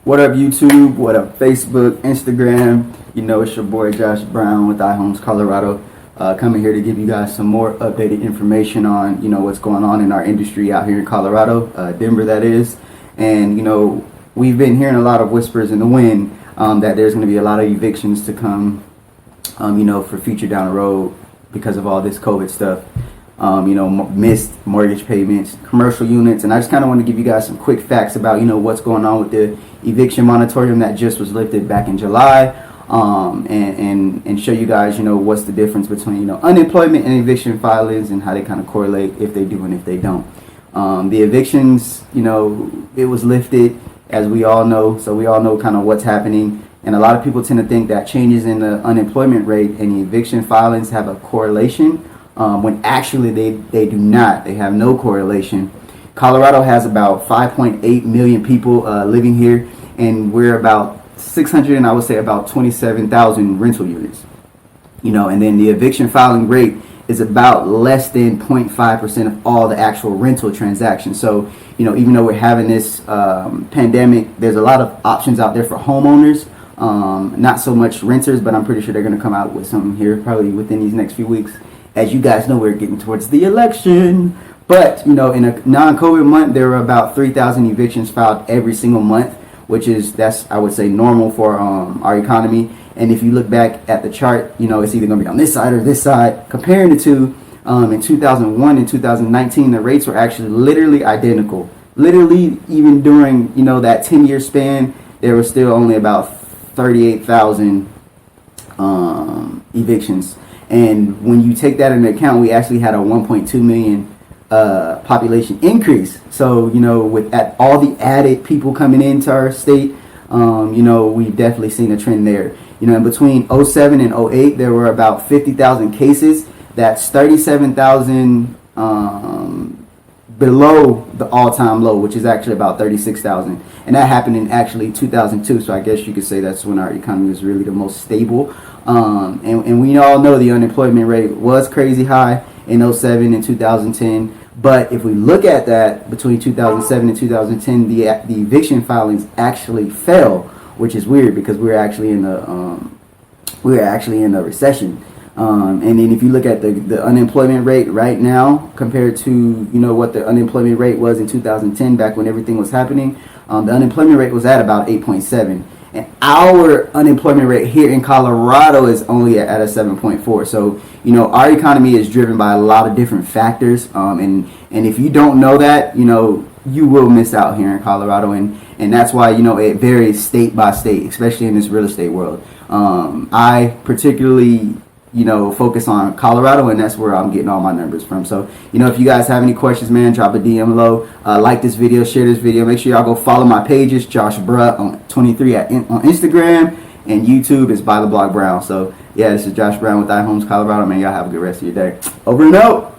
What up, YouTube? What up, Facebook, Instagram? You know, it's your boy Josh Brown with iHomes Colorado, coming here to give you guys some more updated information on, you know, what's going on in our industry out here in Colorado, Denver, that is. And, you know, we've been hearing a lot of whispers in the wind that there's going to be a lot of evictions to come, you know, for future down the road because of all this COVID stuff. You know, missed mortgage payments, commercial units, and I just kind of want to give you guys some quick facts about, you know, what's going on with the eviction moratorium that just was lifted back in July, and show you guys, you know, what's the difference between, you know, unemployment and eviction filings and how they kind of correlate, if they do and if they don't. The evictions, you know, it was lifted, as we all know, so we all know kind of what's happening. And a lot of people tend to think that changes in the unemployment rate and the eviction filings have a correlation. When actually they do not. They have no correlation. Colorado has about 5.8 million people living here, and we're about 600, and I would say about 27,000 rental units. You know, and then the eviction filing rate is about less than 0.5% of all the actual rental transactions. So, you know, even though we're having this pandemic, there's a lot of options out there for homeowners. Not so much renters, but I'm pretty sure they're going to come out with something here probably within these next few weeks. As you guys know, we're getting towards the election. But, you know, in a non-COVID month, there were about 3,000 evictions filed every single month, which is, that's, I would say, normal for our economy. And if you look back at the chart, you know, it's either going to be on this side or this side. Comparing the two, in 2001 and 2019, the rates were actually literally identical. Literally, even during, you know, that 10-year span, there was still only about 38,000 evictions. And when you take that into account, we actually had a 1.2 million population increase. So, you know, with all the added people coming into our state, you know, we've definitely seen a trend there. You know, in between 07 and 08, there were about 50,000 cases. That's 37,000 below the all-time low, which is actually about 36,000. And that happened in actually 2002. So I guess you could say that's when our economy was really the most stable. And we all know the unemployment rate was crazy high in 07 and 2010. But if we look at that between 2007 and 2010, the eviction filings actually fell, which is weird because we're actually in a recession. And then if you look at the unemployment rate right now compared to, you know, what the unemployment rate was in 2010, back when everything was happening, the unemployment rate was at about 8.7. And our unemployment rate here in Colorado is only at a 7.4. So, you know, our economy is driven by a lot of different factors. And if you don't know that, you know, you will miss out here in Colorado. And that's why, you know, it varies state by state, especially in this real estate world. I particularly, you know, focus on Colorado, and that's where I'm getting all my numbers from. So, you know, if you guys have any questions, man, drop a DM below. Like this video, share this video. Make sure y'all go follow my pages, Josh Bruh on 23 on Instagram, and YouTube is By the Block Brown. So, yeah, this is Josh Brown with iHomes Colorado, man. Y'all have a good rest of your day. Over and out.